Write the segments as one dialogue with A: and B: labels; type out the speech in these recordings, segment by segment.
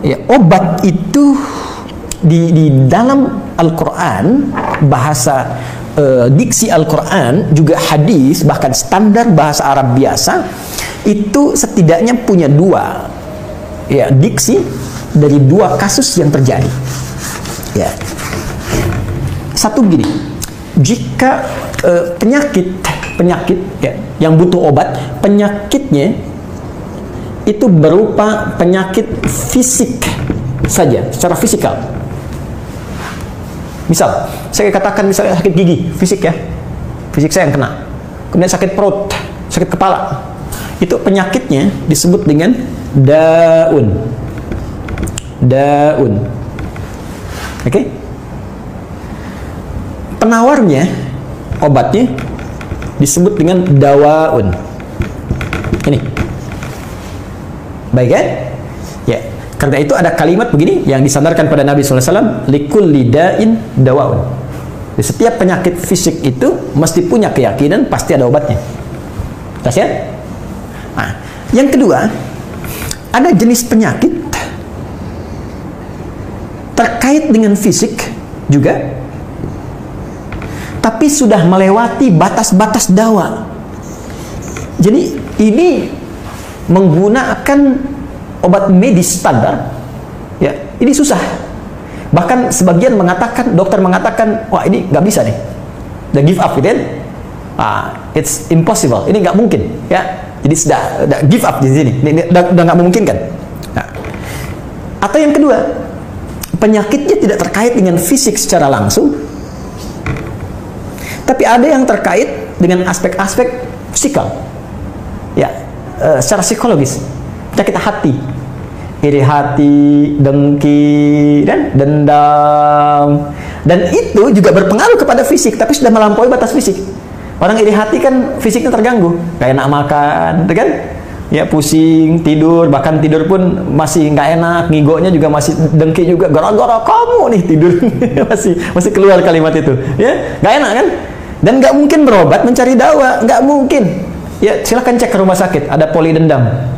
A: Ya, obat itu di dalam Al-Quran, bahasa diksi Al-Quran, juga hadis, bahkan standar bahasa Arab biasa, itu setidaknya punya dua ya diksi dari dua kasus yang terjadi. Ya. Satu gini, jika penyakit ya, yang butuh obat, penyakitnya itu berupa penyakit fisik saja, secara fisikal. Misal, saya katakan misalnya sakit gigi, fisik ya, fisik saya yang kena. Kemudian sakit perut, sakit kepala. Itu penyakitnya disebut dengan daun. Daun. Oke? Penawarnya, obatnya disebut dengan dawaun. Ini. Baik kan? Ya. Karena itu ada kalimat begini yang disandarkan pada Nabi SAW, likulli da'in dawaun. Di setiap penyakit fisik itu mesti punya keyakinan pasti ada obatnya. Jelas ya? Nah, yang kedua, ada jenis penyakit terkait dengan fisik juga, tapi sudah melewati batas-batas dawa. Jadi ini menggunakan obat medis standar, ya ini susah. Bahkan sebagian mengatakan, dokter mengatakan, wah ini nggak bisa nih, udah give up gitu kan? It's impossible, ini nggak mungkin, ya. Jadi sudah give up di sini, ini udah nggak memungkinkan. Nah, atau yang kedua, penyakitnya tidak terkait dengan fisik secara langsung, tapi ada yang terkait dengan aspek-aspek psikal, ya, secara psikologis, penyakit hati. Iri hati, dengki, dan dendam, dan itu juga berpengaruh kepada fisik, tapi sudah melampaui batas fisik. Orang iri hati kan fisiknya terganggu, kayak enak makan, kan? Ya pusing, tidur, bahkan tidur pun masih nggak enak, ngigonya juga masih, dengki juga, gara-gara kamu nih tidur, masih keluar kalimat itu, ya nggak enak kan? Dan nggak mungkin berobat mencari dawa, nggak mungkin. Ya silahkan cek ke rumah sakit, ada poli dendam.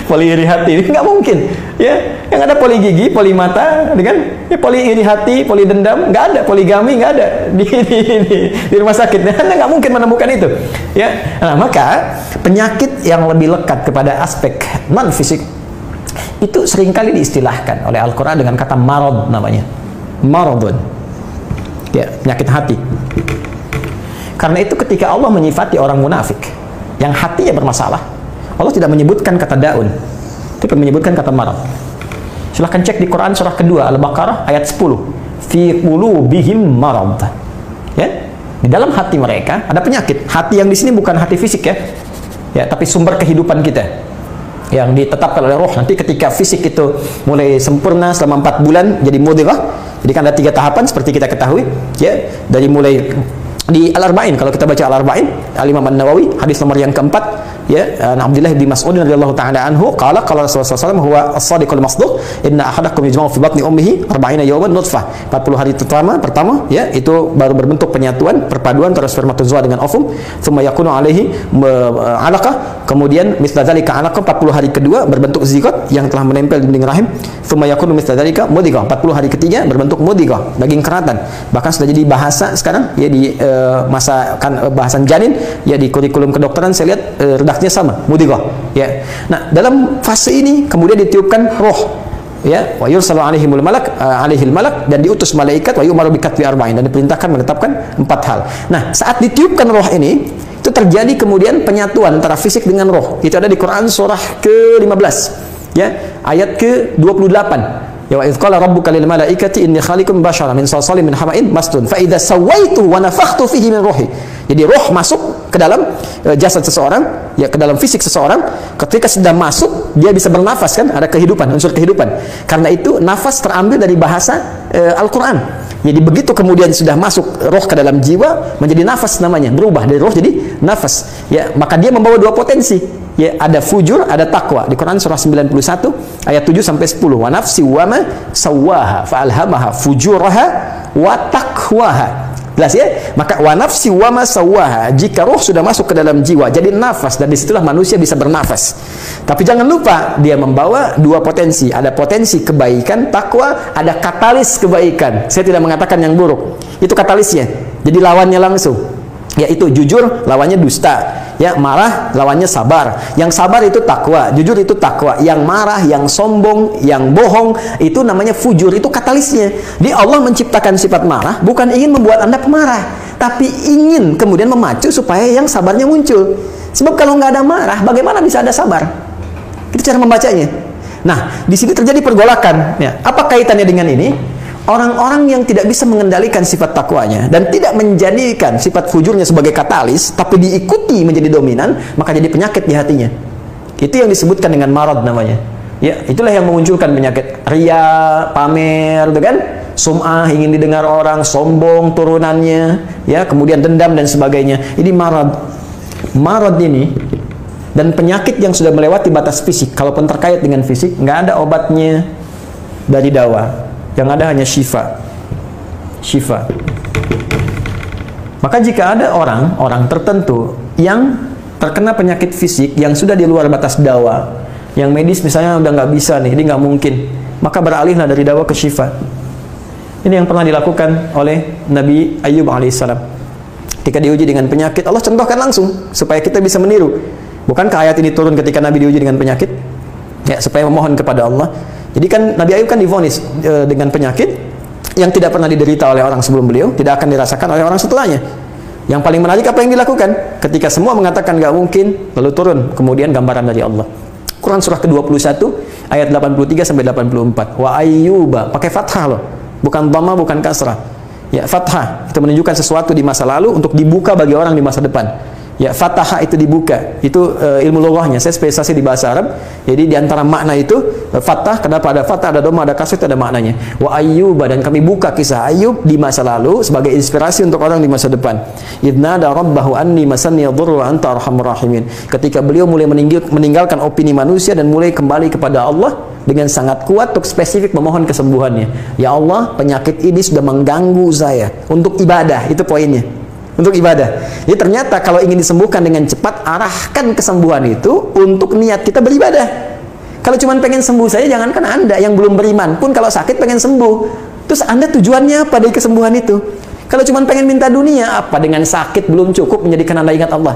A: Poli iri hati, nggak mungkin, ya. Yang ada poli gigi, poli mata, kan? Ya, poli iri hati, poli dendam, nggak ada. Poligami nggak ada di rumah sakit. Anda nggak mungkin menemukan itu, ya. Nah, maka penyakit yang lebih lekat kepada aspek non fisik itu seringkali diistilahkan oleh Al-Quran dengan kata marad, namanya maradun, ya, penyakit hati. Karena itu ketika Allah menyifati orang munafik yang hatinya bermasalah, Allah tidak menyebutkan kata daun, tapi menyebutkan kata marad. Silahkan cek di Quran surah kedua Al-Baqarah ayat 10. Fi qulubihim marad. Ya, di dalam hati mereka ada penyakit. Hati yang di sini bukan hati fisik ya. Ya, tapi sumber kehidupan kita yang ditetapkan oleh roh. Nanti ketika fisik itu mulai sempurna selama 4 bulan jadi mudghah. Jadi kan ada 3 tahapan seperti kita ketahui, ya. Dari mulai di Al-Arba'in, kalau kita baca Al-Arba'in, Al-Imam An-Nawawi, hadis nomor yang keempat, ya, Abdullah bin Mas'ud radhiyallahu ta'ala anhu qala qala Rasulullah SAW huwa as-sadiqul masduq inna ahadakum yajma'u fi batni ummihi 40 yawman nutfah. 40 hari pertama, ya, itu baru berbentuk penyatuan, perpaduan antara spermatozoa dengan ovum, thumma yakunu alaihi alaqah, kemudian mithla dzalika alaqah, 40 hari kedua berbentuk zigot yang telah menempel di dinding rahim, thumma yakunu mithla dzalika mudghah, 40 hari ketiga berbentuk mudghah, daging keratan. Bahkan sudah jadi bahasa sekarang, ya, di masa kan bahasan janin, ya, di kurikulum kedokteran saya lihat redaksinya sama, mudghah, ya. Nah, dalam fase ini kemudian ditiupkan roh, ya, wa yursalu alaihimul malak, alaihil malak, dan diutus malaikat, wa yu'maru bi katbi arba'in, dan diperintahkan menetapkan 4 hal. Nah, saat ditiupkan roh ini, itu terjadi kemudian penyatuan antara fisik dengan roh. Itu ada di Quran surah ke-15, ya, ayat ke-28. Ya, wa idz qala rabbuka lil malaikati inni khaliqun basyaran min salsalin min hama'in masnun fa idza sawaitu wa nafakhtu fihi min ruhi. Jadi roh masuk ke dalam jasad seseorang, ya, ke dalam fisik seseorang. Ketika sudah masuk, dia bisa bernafas, kan, ada kehidupan, unsur kehidupan. Karena itu nafas terambil dari bahasa Al-Qur'an. Jadi begitu kemudian sudah masuk roh ke dalam jiwa, menjadi nafas namanya, berubah dari roh jadi nafas, ya. Maka dia membawa 2 potensi, ya, ada fujur, ada takwa. Di Quran surah 91 ayat 7 sampai 10. Wa nafsi wa ma sawwaha fa alhamaha fujuraha wa taqwaha. Jelas ya? Maka wa nafsi wa ma sawwaha, jika roh sudah masuk ke dalam jiwa jadi nafas, dan disitulah manusia bisa bernafas. Tapi jangan lupa, dia membawa dua potensi. Ada potensi kebaikan, takwa, ada katalis kebaikan. Saya tidak mengatakan yang buruk. Itu katalisnya. Jadi lawannya langsung. Yaitu jujur, lawannya dusta. Ya, marah, lawannya sabar. Yang sabar itu takwa, jujur itu takwa. Yang marah, yang sombong, yang bohong, itu namanya fujur. Itu katalisnya. Di Allah menciptakan sifat marah, bukan ingin membuat Anda pemarah, tapi ingin kemudian memacu supaya yang sabarnya muncul. Sebab kalau nggak ada marah, bagaimana bisa ada sabar? Itu cara membacanya. Nah, di sini terjadi pergolakan. Ya. Apa kaitannya dengan ini? Orang-orang yang tidak bisa mengendalikan sifat takwanya dan tidak menjadikan sifat fujurnya sebagai katalis, tapi diikuti menjadi dominan, maka jadi penyakit di hatinya. Itu yang disebutkan dengan marad namanya. Ya, itulah yang memunculkan penyakit ria, pamer, gitu kan? Sum'ah, ingin didengar orang, sombong turunannya, ya, kemudian dendam dan sebagainya. Ini marad. Marad ini dan penyakit yang sudah melewati batas fisik, kalaupun terkait dengan fisik, nggak ada obatnya dari dawa. Yang ada hanya syifa. Syifa. Maka jika ada orang tertentu yang terkena penyakit fisik yang sudah di luar batas dawa, yang medis misalnya udah nggak bisa nih, ini nggak mungkin, maka beralihlah dari dawa ke syifa. Ini yang pernah dilakukan oleh Nabi Ayyub alaihissalam. Ketika diuji dengan penyakit, Allah contohkan langsung supaya kita bisa meniru. Bukankah ayat ini turun ketika Nabi diuji dengan penyakit? Ya, supaya memohon kepada Allah. Jadi kan Nabi Ayub kan divonis dengan penyakit yang tidak pernah diderita oleh orang sebelum beliau, tidak akan dirasakan oleh orang setelahnya. Yang paling menarik apa yang dilakukan? Ketika semua mengatakan nggak mungkin, lalu turun kemudian gambaran dari Allah. Quran surah ke-21 ayat 83 sampai 84. Wa ayyuba, pakai fathah loh. Bukan dhamma, bukan kasrah. Ya, fathah itu menunjukkan sesuatu di masa lalu untuk dibuka bagi orang di masa depan. Ya, fataha itu dibuka. Itu ilmu lughahnya. Saya spesialisasi di bahasa Arab. Jadi di antara makna itu fathah, kenapa ada fathah, ada dhamma, ada kasrah, itu ada maknanya. Wa ayyuba, dan kami buka kisah Ayub di masa lalu sebagai inspirasi untuk orang di masa depan. Idnada rabbahu anni masanni yadhurru wa anta arhamur rahimin. Ketika beliau mulai meninggalkan opini manusia dan mulai kembali kepada Allah dengan sangat kuat untuk spesifik memohon kesembuhannya. Ya Allah, penyakit ini sudah mengganggu saya untuk ibadah. Itu poinnya. Untuk ibadah. Jadi ternyata kalau ingin disembuhkan dengan cepat, arahkan kesembuhan itu untuk niat kita beribadah. Kalau cuma pengen sembuh saja, jangankan Anda yang belum beriman pun kalau sakit pengen sembuh. Terus Anda tujuannya apa dari kesembuhan itu? Kalau cuma pengen minta dunia, apa dengan sakit belum cukup menjadikan Anda ingat Allah?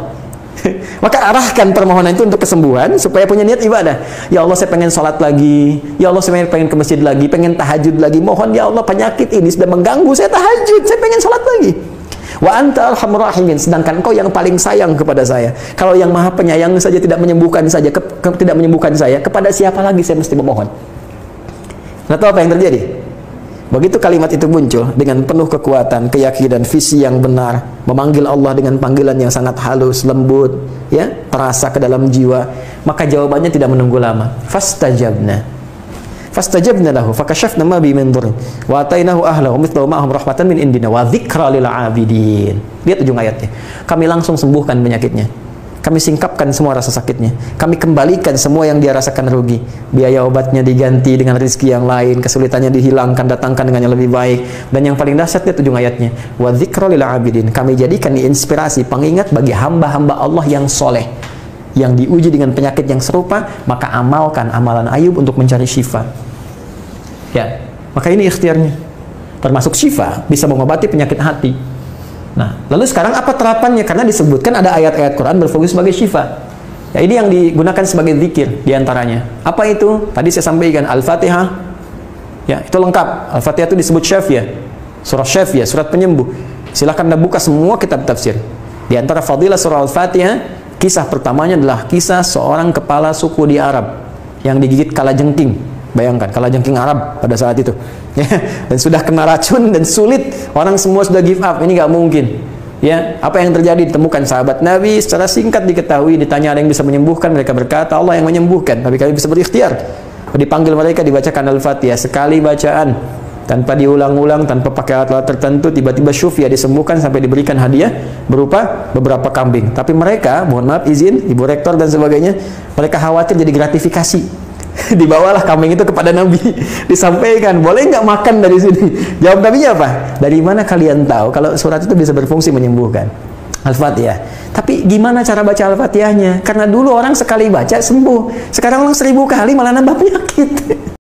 A: Maka arahkan permohonan itu untuk kesembuhan supaya punya niat ibadah. Ya Allah, saya pengen sholat lagi. Ya Allah, saya pengen ke masjid lagi, pengen tahajud lagi. Mohon ya Allah, penyakit ini sudah mengganggu saya tahajud, saya pengen sholat lagi. Wa anta arhamur rahimin, sedangkan Engkau yang paling sayang kepada saya. Kalau yang Maha Penyayang saja tidak menyembuhkan saya, kepada siapa lagi saya mesti memohon? Nah, tahu apa yang terjadi? Begitu kalimat itu muncul dengan penuh kekuatan, keyakinan, visi yang benar, memanggil Allah dengan panggilan yang sangat halus, lembut, ya, terasa ke dalam jiwa, maka jawabannya tidak menunggu lama. Fastajabna lahu fakashafna ma bi min dhurrin wa atainahu ahlahu mithlahu ma'ahum rahmatan min indina wa dzikra lil 'abidin. Lihat ujung ayatnya. Kami langsung sembuhkan penyakitnya. Kami singkapkan semua rasa sakitnya. Kami kembalikan semua yang dia rasakan rugi. Biaya obatnya diganti dengan rezeki yang lain, kesulitannya dihilangkan, datangkan dengan yang lebih baik. Dan yang paling dahsyat, lihat ujung ayatnya. Wa dzikra lil 'abidin. Kami jadikan inspirasi, pengingat bagi hamba-hamba Allah yang soleh, yang diuji dengan penyakit yang serupa, maka amalkan amalan Ayub untuk mencari syifa. Ya, maka ini ikhtiarnya. Termasuk syifa, bisa mengobati penyakit hati. Nah, lalu sekarang apa terapannya? Karena disebutkan ada ayat-ayat Quran berfokus sebagai syifa. Ya, ini yang digunakan sebagai zikir diantaranya. Apa itu? Tadi saya sampaikan Al-Fatihah. Ya, itu lengkap. Al-Fatihah itu disebut syafiyah. Surah syafiyah, surat penyembuh. Silahkan Anda buka semua kitab tafsir. Di antara fadilah surah Al-Fatihah, kisah pertamanya adalah kisah seorang kepala suku di Arab yang digigit kalajengking. Bayangkan, kalajengking Arab pada saat itu. Dan sudah kena racun dan sulit. Orang semua sudah give up. Ini nggak mungkin. Ya, apa yang terjadi? Ditemukan sahabat Nabi, secara singkat diketahui, ditanya ada yang bisa menyembuhkan, mereka berkata Allah yang menyembuhkan. Tapi kami bisa berikhtiar. Dipanggil mereka, dibacakan Al-Fatihah sekali bacaan, tanpa diulang-ulang, tanpa pakai alat-alat tertentu, tiba-tiba syufia disembuhkan sampai diberikan hadiah berupa beberapa kambing. Tapi mereka, mohon maaf izin, Ibu Rektor dan sebagainya, mereka khawatir jadi gratifikasi. Dibawalah kambing itu kepada Nabi, disampaikan, boleh nggak makan dari sini? Jawab Nabinya apa? Dari mana kalian tahu kalau surat itu bisa berfungsi menyembuhkan? Al-Fatihah. Tapi gimana cara baca Al-Fatihahnya? Karena dulu orang sekali baca sembuh. Sekarang orang 1000 kali malah nambah penyakit.